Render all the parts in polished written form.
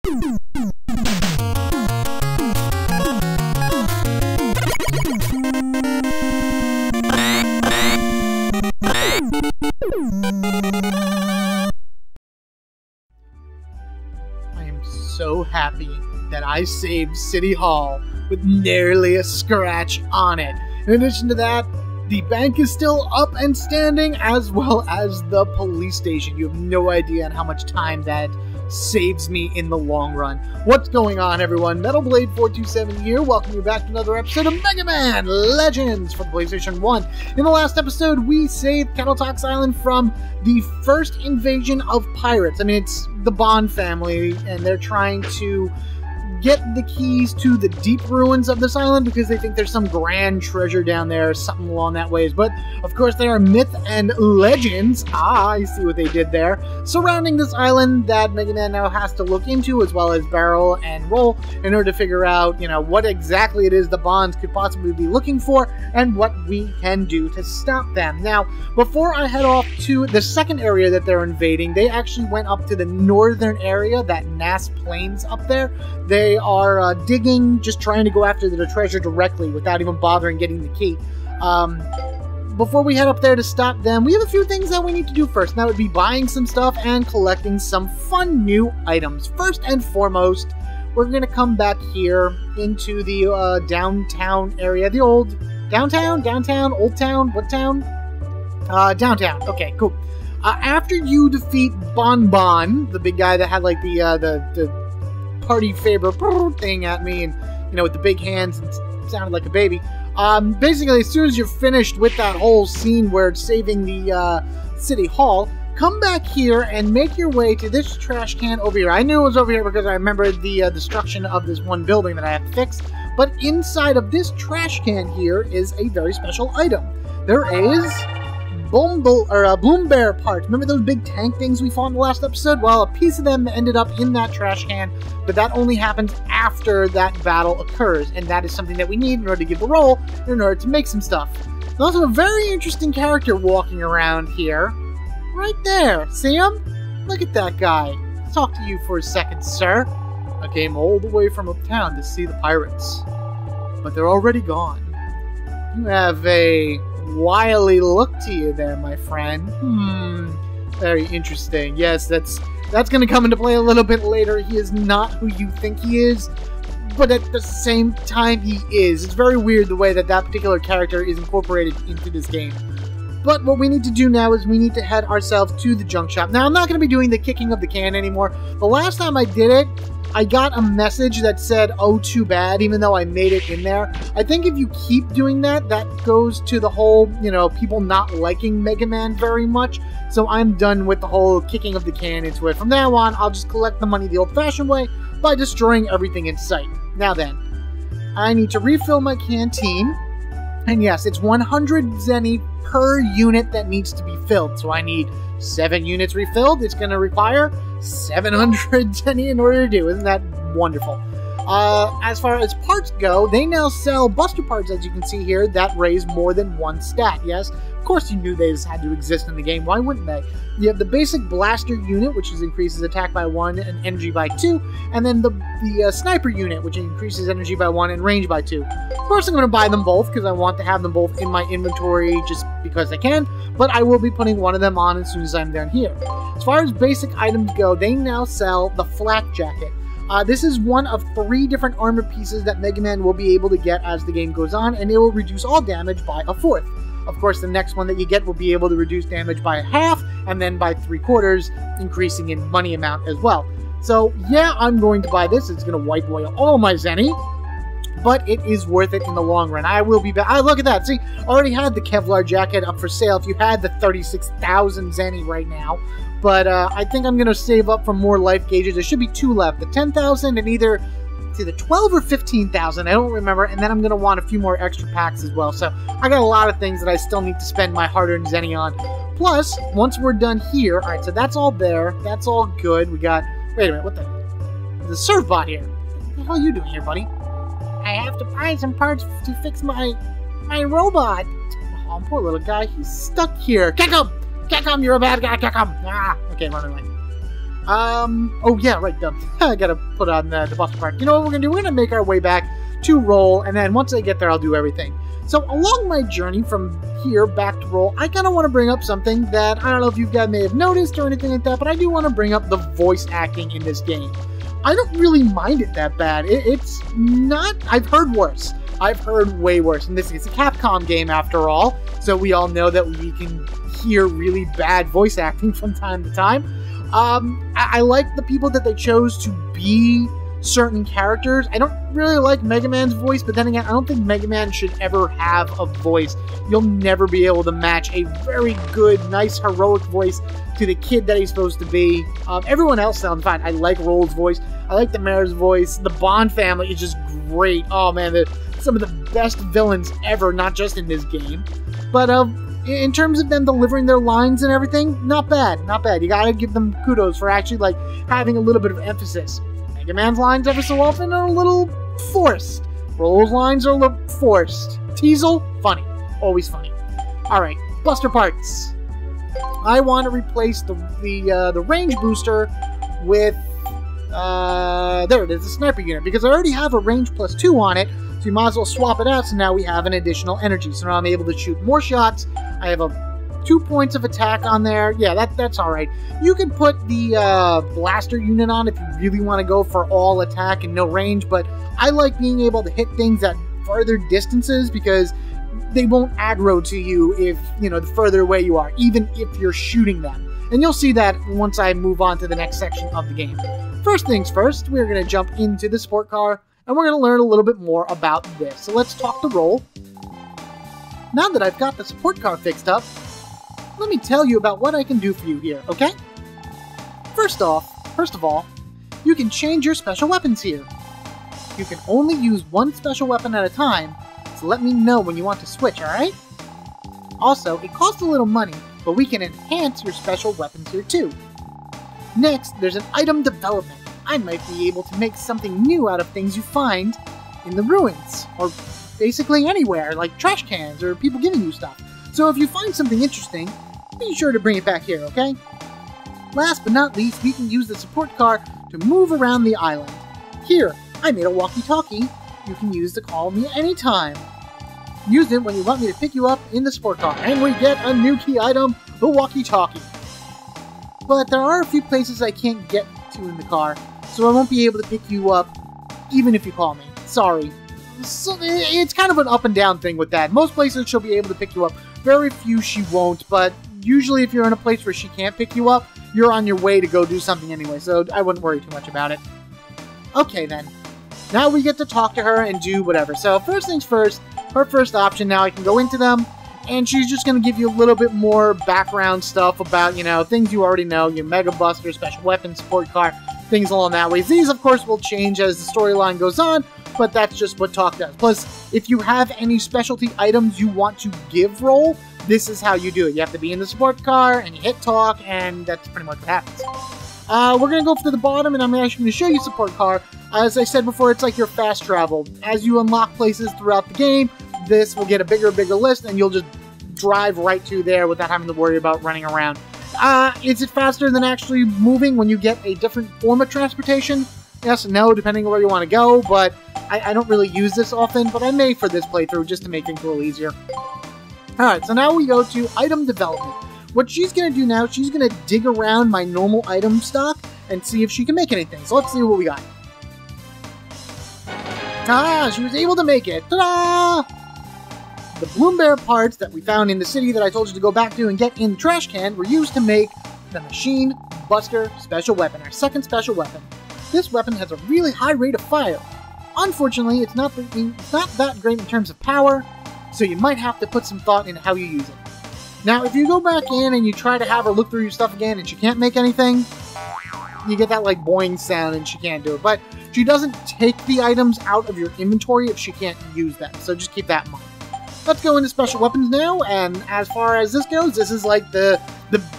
So happy that I saved City Hall with nearly a scratch on it. In addition to that, the bank is still up and standing, as well as the police station. You have no idea on how much time that saves me in the long run. What's going on, everyone? MetalBlade427 here. Welcome you back to another episode of Mega Man Legends for the PlayStation 1. In the last episode, we saved Kettletox Island from the first invasion of pirates. I mean, it's the Bonne family, and they're trying to get the keys to the deep ruins of this island because they think there's some grand treasure down there, something along that ways. But, of course, there are myth and legends, I see what they did there, surrounding this island that Mega Man now has to look into, as well as barrel and roll, in order to figure out, you know, what exactly it is the Bonds could possibly be looking for, and what we can do to stop them. Now, before I head off to the second area that they're invading, they actually went up to the northern area, that Nass Plains up there. They are digging, just trying to go after the treasure directly without even bothering getting the key. Before we head up there to stop them, we have a few things that we need to do first. And that would be buying some stuff and collecting some fun new items. First and foremost, we're going to come back here into the downtown area. The old downtown, old town, what town? Downtown. Okay, cool. After you defeat Bonne, the big guy that had like the party favor thing at me, and you know, with the big hands and sounded like a baby. Basically, as soon as you're finished with that whole scene where it's saving the City Hall, come back here and make your way to this trash can over here. I knew it was over here because I remembered the destruction of this one building that I have to fix. But inside of this trash can here is a very special item. There is Bloom Bear parts. Remember those big tank things we fought in the last episode? Well, a piece of them ended up in that trash can, but that only happens after that battle occurs, and that is something that we need in order to give a roll, in order to make some stuff. There's also a very interesting character walking around here. Right there. See him? Look at that guy. Let's talk to you for a second, sir. I came all the way from uptown to see the pirates, but they're already gone. You have a wily look to you there, my friend. Very interesting. Yes, that's going to come into play a little bit later. He is not who you think he is, but at the same time, he is. It's very weird the way that that particular character is incorporated into this game. But what we need to do now is we need to head ourselves to the junk shop. Now, I'm not going to be doing the kicking of the can anymore. The last time I did it, I got a message that said, oh, too bad, even though I made it in there. I think if you keep doing that, that goes to the whole, you know, people not liking Mega Man very much. So I'm done with the whole kicking of the can into it. From now on, I'll just collect the money the old-fashioned way by destroying everything in sight. Now then, I need to refill my canteen. And yes, it's 100 zenny per unit that needs to be filled. So I need 7 units refilled. It's going to require 700 zenny in order to do. Isn't that wonderful? As far as parts go, they now sell Buster parts, as you can see here, that raise more than 1 stat, yes? Of course you knew they just had to exist in the game. Why wouldn't they? You have the basic blaster unit, which increases attack by 1 and energy by 2, and then the sniper unit, which increases energy by 1 and range by 2. Of course I'm going to buy them both, because I want to have them both in my inventory just because I can, but I will be putting one of them on as soon as I'm done here. As far as basic items go, they now sell the flak jacket. This is one of 3 different armor pieces that Mega Man will be able to get as the game goes on, and it will reduce all damage by 1/4. Of course, the next one that you get will be able to reduce damage by 1/2, and then by 3/4, increasing in money amount as well. So, yeah, I'm going to buy this. It's going to wipe away all my zenny, but it is worth it in the long run. I will be back. Look at that. See, I already had the Kevlar jacket up for sale if you had the 36,000 zenny right now. But I think I'm going to save up for more life gauges. There should be 2 left. The 10,000 and either 12 or 15,000. I don't remember. And then I'm going to want a few more extra packs as well. So I got a lot of things that I still need to spend my hard-earned zenny on. Plus, once we're done here, all right, so that's all there. That's all good. We got... Wait a minute. What the... There's a serve bot here. What the hell are you doing here, buddy? I have to buy some parts to fix my robot. Oh, poor little guy. He's stuck here. Kick him! Kick him! You're a bad guy. Kick him! Ah! Okay, run away. Oh yeah, right, dumb. I gotta put on the Buster part. You know what we're gonna do? We're gonna make our way back to Roll, and then once I get there, I'll do everything. So along my journey from here back to Roll, I kind of want to bring up something that I don't know if you guys may have noticed or anything like that, but I do want to bring up the voice acting in this game. I don't really mind it that bad. It's not... I've heard worse. I've heard way worse. And this is a Capcom game after all, so we all know that we can hear really bad voice acting from time to time. I like the people that they chose to be certain characters. I don't really like Mega Man's voice, but then again, I don't think Mega Man should ever have a voice. You'll never be able to match a very good, nice, heroic voice to the kid that he's supposed to be. Everyone else sounds fine. I like Roll's voice. I like the mayor's voice. The Bonne family is just great. Oh man, some of the best villains ever, not just in this game. But in terms of them delivering their lines and everything, not bad, not bad. You gotta give them kudos for actually like having a little bit of emphasis. Mega Man's lines ever so often are a little forced. Roll's lines are a little forced. Teisel, funny. Always funny. Alright, Buster parts. I want to replace the range booster with... there it is, the sniper unit. Because I already have a range +2 on it, so you might as well swap it out, so now we have an additional energy. So now I'm able to shoot more shots. I have 2 points of attack on there. Yeah, that's alright. You can put the blaster unit on if you really want to go for all attack and no range, but I like being able to hit things at further distances because they won't aggro to you if, you know, the further away you are, even if you're shooting them. And you'll see that once I move on to the next section of the game. First things first, we're going to jump into the sport car, and we're going to learn a little bit more about this. So let's talk to Roll. Now that I've got the sport car fixed up, let me tell you about what I can do for you here, okay? First of all, you can change your special weapons here. You can only use one special weapon at a time, so let me know when you want to switch, alright? Also, it costs a little money, but we can enhance your special weapons here too. Next, there's an item development. I might be able to make something new out of things you find in the ruins, or basically anywhere, like trash cans or people giving you stuff. So if you find something interesting, be sure to bring it back here, okay? Last but not least, we can use the support car to move around the island. Here, I made a walkie-talkie you can use to call me anytime. Use it when you want me to pick you up in the sport car, and we get a new key item, the walkie-talkie. But there are a few places I can't get to in the car, so I won't be able to pick you up even if you call me. Sorry. So, it's kind of an up and down thing with that. Most places she'll be able to pick you up. Very few she won't, but usually if you're in a place where she can't pick you up, you're on your way to go do something anyway, so I wouldn't worry too much about it. Okay then. Now we get to talk to her and do whatever. So first things first, her first option, now I can go into them, and she's just going to give you a little bit more background stuff about, you know, things you already know, your Mega Buster, special weapon, support car, things along that way. These, of course, will change as the storyline goes on, but that's just what talk does. Plus, if you have any specialty items you want to give Roll, this is how you do it. You have to be in the support car, and you hit talk, and that's pretty much what happens. We're going to go to the bottom, and I'm actually going to show you support car. As I said before, it's like your fast travel. As you unlock places throughout the game, this will get a bigger list, and you'll just drive right to there without having to worry about running around. Is it faster than actually moving when you get a different form of transportation? Yes and no, depending on where you want to go, but I don't really use this often, but I may for this playthrough just to make things a little easier. Alright, so now we go to item development. What she's going to do now, she's going to dig around my normal item stock and see if she can make anything. So let's see what we got. Ah, she was able to make it. Ta-da! The Bloom Bear parts that we found in the city that I told you to go back to and get in the trash can were used to make the Machine Buster special weapon, our second special weapon. This weapon has a really high rate of fire. Unfortunately, it's not that great in terms of power, so you might have to put some thought into how you use it. Now, if you go back in and you try to have her look through your stuff again and she can't make anything, you get that, like, boing sound and she can't do it. But she doesn't take the items out of your inventory if she can't use them, so just keep that in mind. Let's go into special weapons now, and as far as this goes, this is like the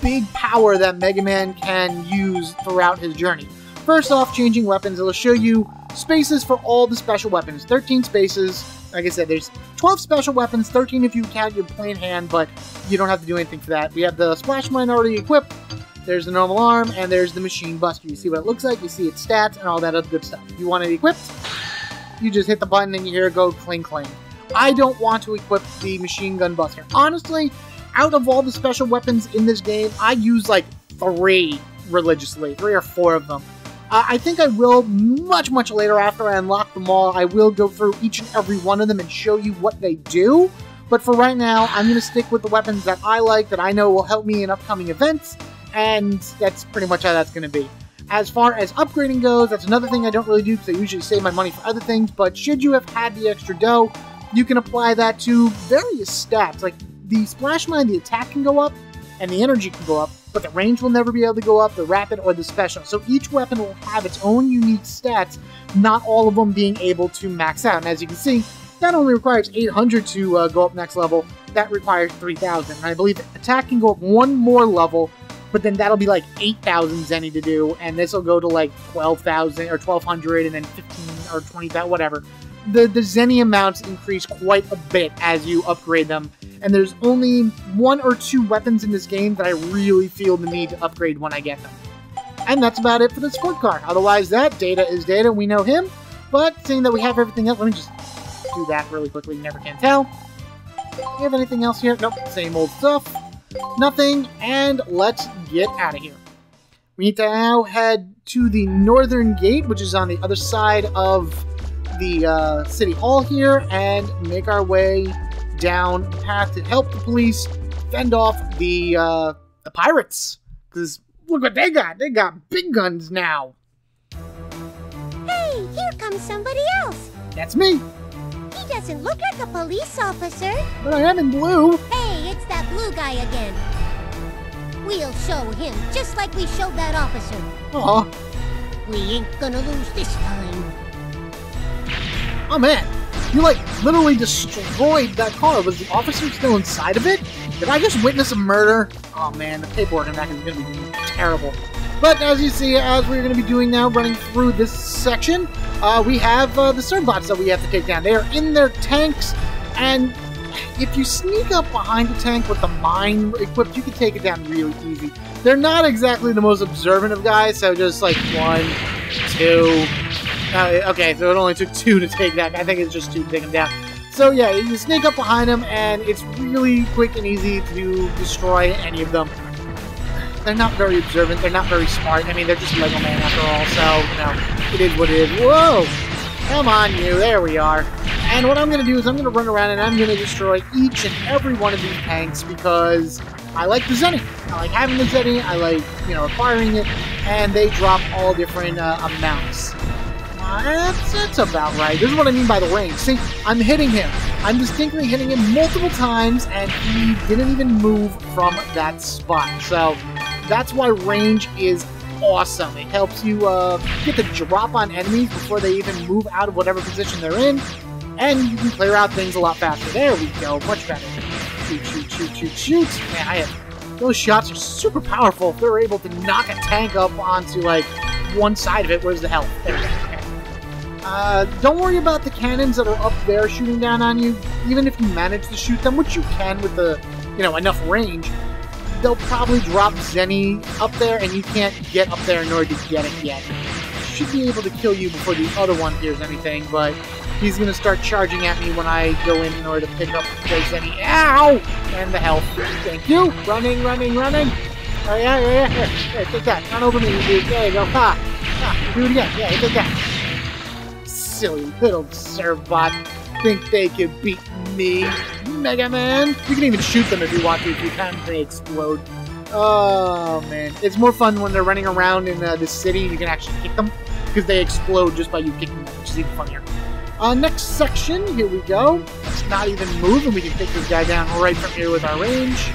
big power that Mega Man can use throughout his journey. First off, changing weapons, it'll show you spaces for all the special weapons. 13 spaces. Like I said, there's 12 special weapons, 13 if you count your plain hand, but you don't have to do anything for that. We have the Splash Mine already equipped. There's the normal arm, and there's the machine buster. You see what it looks like, you see its stats, and all that other good stuff. If you want it equipped, you just hit the button and you hear it go cling cling. I don't want to equip the machine gun buster. Honestly, out of all the special weapons in this game, I use like 3 religiously, 3 or 4 of them. I think I will much later after I unlock them all. I will go through each and every one of them and show you what they do. But for right now, I'm going to stick with the weapons that I like, that I know will help me in upcoming events, and that's pretty much how that's going to be. As far as upgrading goes, that's another thing I don't really do because I usually save my money for other things, but should you have had the extra dough, you can apply that to various stats. Like the splash mine, the attack can go up, and the energy can go up, but the range will never be able to go up, the rapid or the special. So each weapon will have its own unique stats, not all of them being able to max out. And as you can see, that only requires 800 to go up next level. That requires 3,000. And I believe attack can go up 1 more level, but then that'll be like 8,000 zenny to do, and this will go to like 12,000 or 1,200, and then 15 or 20,000, whatever. The zenny amounts increase quite a bit as you upgrade them, and there's only 1 or 2 weapons in this game that I really feel the need to upgrade when I get them. And that's about it for the sport car. Otherwise, that data is data. We know him, but seeing that we have everything else, let me just do that really quickly. You never can tell. Do you have anything else here? Nope, same old stuff. Nothing, and let's get out of here. We need to now head to the northern gate, which is on the other side of the city hall here, and make our way down the path to help the police fend off the pirates. Because look what they got. They got big guns now. Hey, here comes somebody else. That's me. He doesn't look like a police officer. But I am in blue. Hey, it's that blue guy again. We'll show him, just like we showed that officer. Aw. We ain't gonna lose this time. Oh man, you like literally destroyed that car. Was the officer still inside of it? Did I just witness a murder? Oh man, the paperwork in that is gonna be terrible. But as you see, as we're gonna be doing now, running through this section, we have the Serbots that we have to take down. They are in their tanks, and if you sneak up behind the tank with the mine equipped, you can take it down really easy. They're not exactly the most observant of guys, so just like 1, 2... okay, so it only took 2 to take that. I think it's just 2 to take them down. So yeah, you sneak up behind them, and it's really quick and easy to destroy any of them. They're not very observant. They're not very smart. I mean, they're just Lego Man after all, so, you know, it is what it is. Whoa! Come on, you. There we are. And what I'm going to do is I'm going to run around and I'm going to destroy each and every one of these tanks because I like the zenny. I like having the zenny. I like, you know, acquiring it. And they drop all different amounts. That's about right. This is what I mean by the range. See, I'm hitting him. I'm distinctly hitting him multiple times, and he didn't even move from that spot. So that's why range is awesome. It helps you get the drop on enemies before they even move out of whatever position they're in, and you can clear out things a lot faster. There we go. Much better. Shoot, shoot, shoot, shoot, shoot. Man, those shots are super powerful if they're able to knock a tank up onto, like, one side of it. Where's the health? There we go. Don't worry about the cannons that are up there shooting down on you. Even if you manage to shoot them, which you can with the, you know, enough range, they'll probably drop zenny up there, and you can't get up there in order to get it yet. Should be able to kill you before the other one hears anything, but he's going to start charging at me when I go in order to pick up the zenny. Ow! And the health. Thank you. Running, running, running. Oh, yeah. Here, take that. Run over me, dude. There you go. Ha! Do it again. Yeah, take that. Silly little Servbot think they could beat me, Mega Man. You can even shoot them if you want to. If you can, they explode. Oh man, it's more fun when they're running around in the city and you can actually kick them because they explode just by you kicking them, which is even funnier. Next section, here we go. Let's not even move, and we can take this guy down right from here with our range.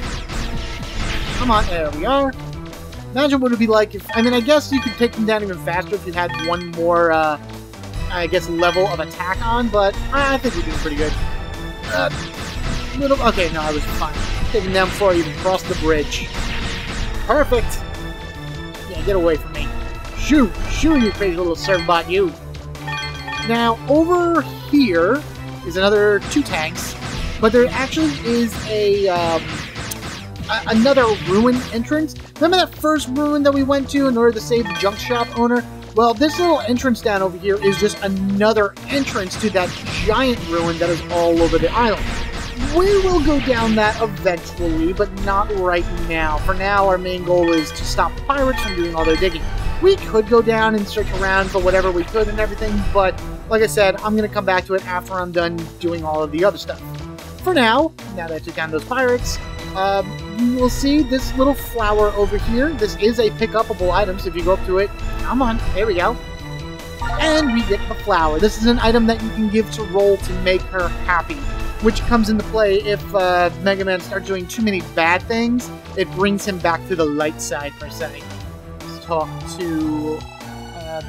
Come on, there we are. Imagine what it would be like if, I mean, I guess you could take them down even faster if you had one more, I guess, level of attack on, but I think we're doing pretty good. Okay, no, I was fine. Taking them before I even crossed the bridge. Perfect! Yeah, get away from me. Shoo! Shoo, you crazy little Servbot, you! Now, over here is another 2 tanks, but there actually is a another ruin entrance Remember that first ruin that we went to in order to save the junk shop owner? Well, this little entrance down over here is just another entrance to that giant ruin that is all over the island. We will go down that eventually, but not right now. For now, our main goal is to stop the pirates from doing all their digging. We could go down and search around for whatever we could and everything, but like I said, I'm going to come back to it after I'm done doing all of the other stuff. For now that I took down those pirates, you will see this little flower over here. This is a pick-upable item, so if you go up to it, come on, there we go. And we get the flower. This is an item that you can give to Roll to make her happy, which comes into play if Mega Man starts doing too many bad things. It brings him back to the light side, per se. Let's talk to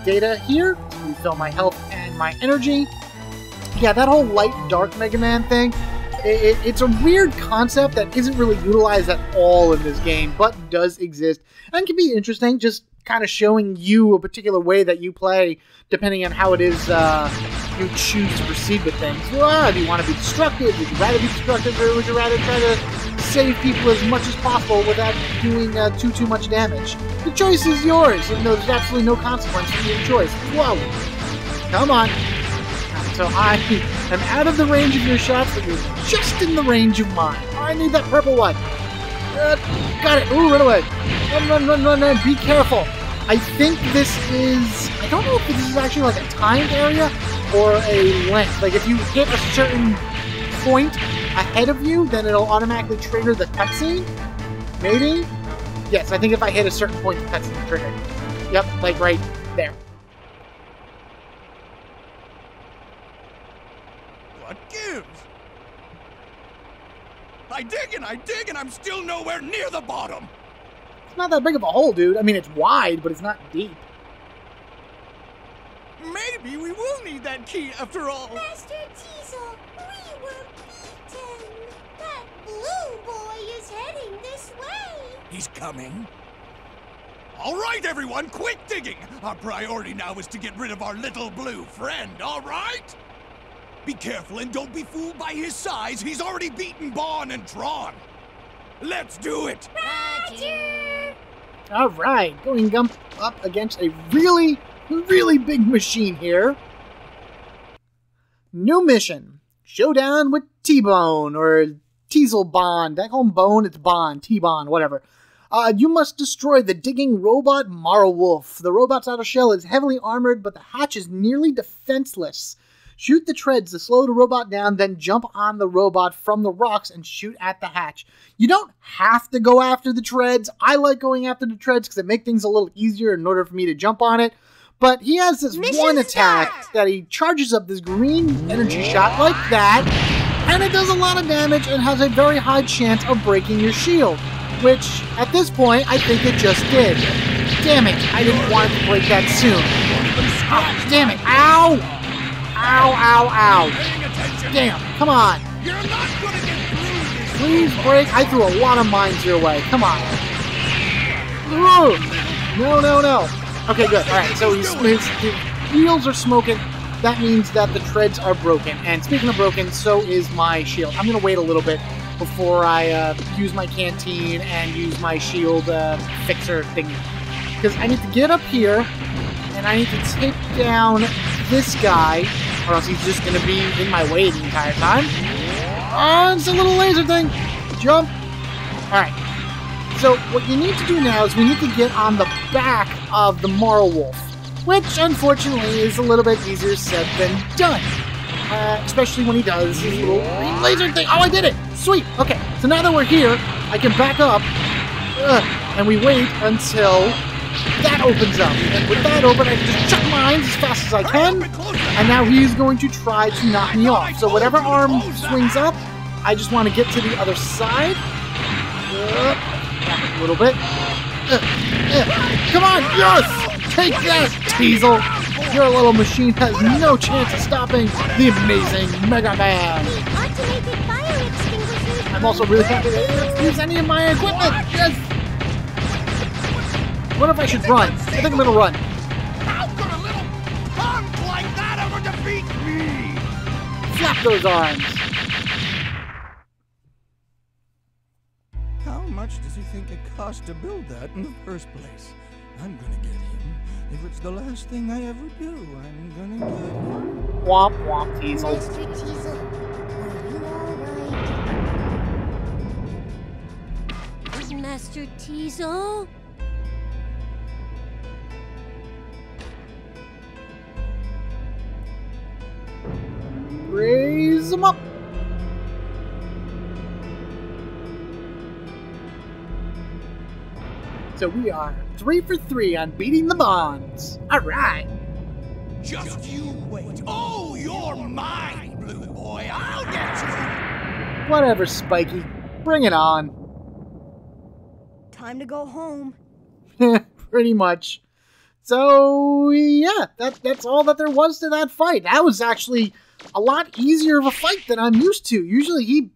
Data here to refill my health and my energy. Yeah, that whole light-dark Mega Man thing, it's a weird concept that isn't really utilized at all in this game, but does exist and can be interesting, just kind of showing you a particular way that you play depending on how it is you choose to proceed with things. Well, do you want to be destructive? Would you rather be destructive, or would you rather try to save people as much as possible without doing too much damage? The choice is yours, and there's absolutely no consequence for your choice. Whoa! Come on! So I am out of the range of your shots, but you're just in the range of mine. I need that purple one. Got it. Ooh, run away. Run. Be careful. I think this is... I don't know if this is actually like a timed area or a length. Like if you hit a certain point ahead of you, then it'll automatically trigger the cutscene. Maybe? Yes, I think if I hit a certain point, the cutscene will trigger. Yep, like right there. What gives? I dig, and I'm still nowhere near the bottom. It's not that big of a hole, dude. I mean, it's wide, but it's not deep. Maybe we will need that key after all. Master Teisel, we were beaten. That blue boy is heading this way. He's coming. All right, everyone, quit digging. Our priority now is to get rid of our little blue friend, all right? Be careful and don't be fooled by his size. He's already beaten Bonne and Tron. Let's do it. Roger. All right, going up against a really big machine here. New mission. Showdown with T-Bone, or Teisel Bonne. That home Bone, it's Bonne, T-Bone, whatever. You must destroy the digging robot Marlwolf. The robot's outer shell is heavily armored, but the hatch is nearly defenseless. Shoot the treads to slow the robot down, then jump on the robot from the rocks and shoot at the hatch. You don't have to go after the treads. I like going after the treads because it makes things a little easier in order for me to jump on it. But he has this one attack that he charges up this green energy shot like that, and it does a lot of damage and has a very high chance of breaking your shield, which, at this point, I think it just did. Damn it, I didn't want it to break that soon. Oh, damn it, ow! Ow. Damn, come on. You're not gonna get through this. Please break. I threw a lot of mines your way. Come on. Ooh. No. Okay, good. All right, so his wheels are smoking. That means that the treads are broken. And speaking of broken, so is my shield. I'm going to wait a little bit before I use my canteen and use my shield fixer thingy. Because I need to get up here, and I need to take down this guy, or else he's just going to be in my way the entire time. Oh, it's a little laser thing. Jump. Alright. So what you need to do now is we need to get on the back of the Marlwolf, which unfortunately is a little bit easier said than done. Especially when he does his little green laser thing. Oh, I did it! Sweet! Okay, so now that we're here, I can back up, and we wait until that opens up. And with that open, I can just chuck mines as fast as I can. And now he's going to try to knock me off. So whatever arm swings up, I just want to get to the other side. Back up a little bit. Come on, yes! Take that, Teisel! Your little machine has no chance of stopping the amazing Mega Man! Automated fire extinguishers. I'm also really happy that I didn't use any of my equipment! Yes! What if I should run? I think I'm gonna run. How could a little punk like that ever defeat me? Flap those arms! How much much does he think it cost to build that in the first place? I'm gonna get him. If it's the last thing I ever do, I'm gonna get him. Womp womp, Teisel. Master Teisel, are you alright? Master Teisel? Raise them up. So we are 3 for 3 on beating the bonds. All right. Just you wait. Oh, you're mine, Blue Boy. I'll get you. Whatever, Spiky. Bring it on. Time to go home. Pretty much. So, yeah, that's all that there was to that fight. That was actually a lot easier of a fight than I'm used to. Usually he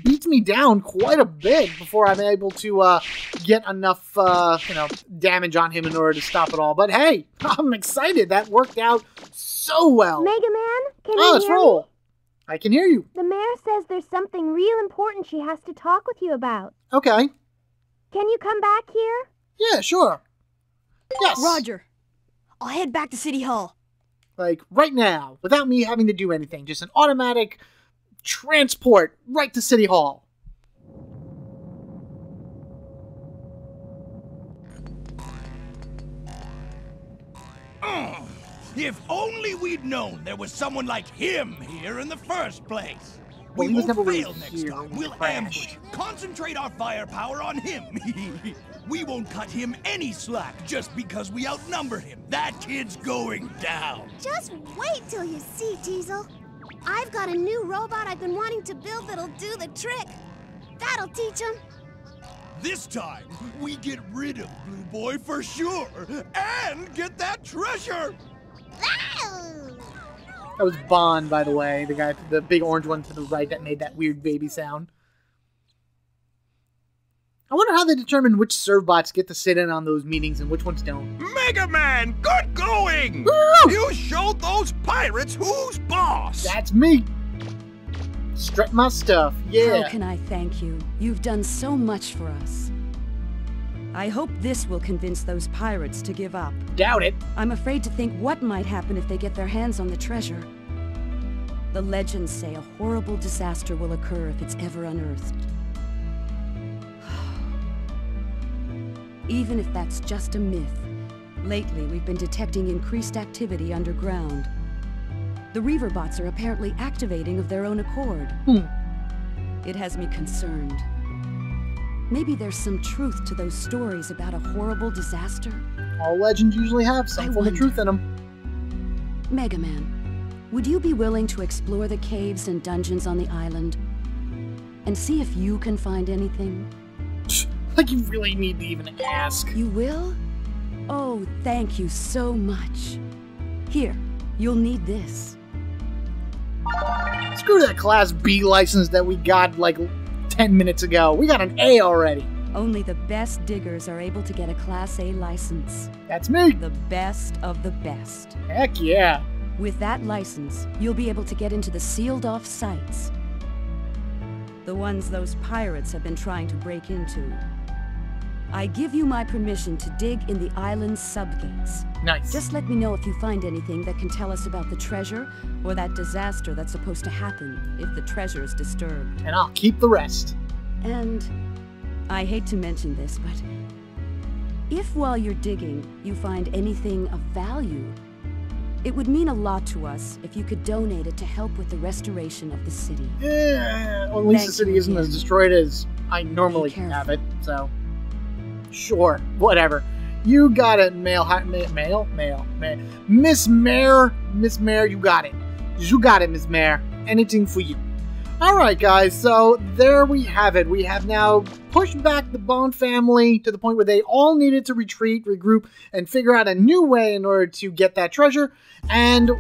beats me down quite a bit before I'm able to get enough damage on him in order to stop it all. But hey, I'm excited. That worked out so well. Mega Man, can Oh, you let's hear roll. me? I can hear you. The mayor says there's something real important she has to talk with you about. Okay. Can you come back here? Yeah, sure. Yes. Roger. I'll head back to City Hall. Like, right now, without me having to do anything. Just an automatic transport right to City Hall. If only we'd known there was someone like him here in the first place. Well, We he was won't never really fail next here time. when We'll we crashed. ambush, concentrate our firepower on him. We won't cut him any slack just because we outnumber him. That kid's going down. Just wait till you see, Teisel. I've got a new robot I've been wanting to build that'll do the trick. That'll teach him. This time, we get rid of Blue Boy for sure, and get that treasure! Ow! That was Bonne, by the way. The guy, the big orange one to the right that made that weird baby sound. I wonder how they determine which servbots get to sit in on those meetings and which ones don't. Mega Man, good going! Woo! You showed those pirates who's boss! That's me! Strut my stuff, yeah. How can I thank you? You've done so much for us. I hope this will convince those pirates to give up. Doubt it. I'm afraid to think what might happen if they get their hands on the treasure. The legends say a horrible disaster will occur if it's ever unearthed. Even if that's just a myth, lately we've been detecting increased activity underground. The Reaverbots are apparently activating of their own accord. It has me concerned. Maybe there's some truth to those stories about a horrible disaster. All legends usually have some I form of wonder. truth in them. Mega Man, would you be willing to explore the caves and dungeons on the island and see if you can find anything? Like you really need to even ask. You will? Oh, thank you so much. Here, you'll need this. Screw that Class B license that we got like 10 minutes ago. We got an A already. Only the best diggers are able to get a Class A license. That's me. The best of the best. Heck yeah. With that license, you'll be able to get into the sealed-off sites. The ones those pirates have been trying to break into. I give you my permission to dig in the island's subgates. Nice. Just let me know if you find anything that can tell us about the treasure or that disaster that's supposed to happen if the treasure is disturbed. And I'll keep the rest. And I hate to mention this, but if while you're digging you find anything of value, it would mean a lot to us if you could donate it to help with the restoration of the city. Yeah, well, at least the Thank city you isn't as again. destroyed as I normally Be careful. have it, so... Sure, whatever. You got it, Miss Mare, you got it. You got it, Miss Mare. Anything for you. Alright, guys, so there we have it. We have now pushed back the Bone family to the point where they all needed to retreat, regroup, and figure out a new way in order to get that treasure. And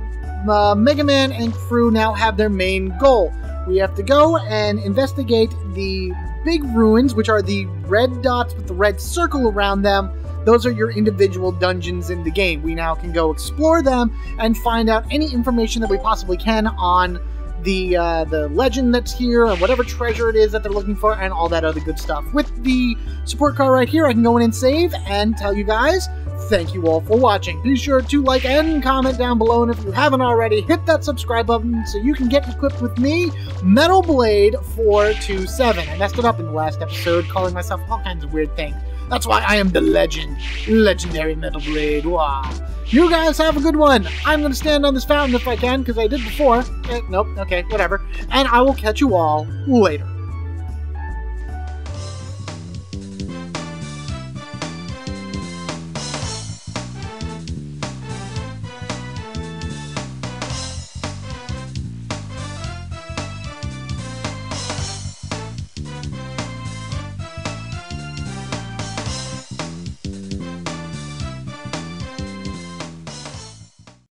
Mega Man and crew now have their main goal. We have to go and investigate the big ruins, which are the red dots with the red circle around them. Those are your individual dungeons in the game. We now can go explore them and find out any information that we possibly can on the legend that's here, or whatever treasure it is that they're looking for, and all that other good stuff. With the support card right here, I can go in and save and tell you guys, thank you all for watching. Be sure to like and comment down below, and if you haven't already, hit that subscribe button so you can get equipped with me, Metal Blade 427. I messed it up in the last episode, calling myself all kinds of weird things. That's why I am the legend. Legendary Metal Blade. Wow. You guys have a good one. I'm going to stand on this fountain if I can, because I did before. Nope. Okay, whatever. And I will catch you all later.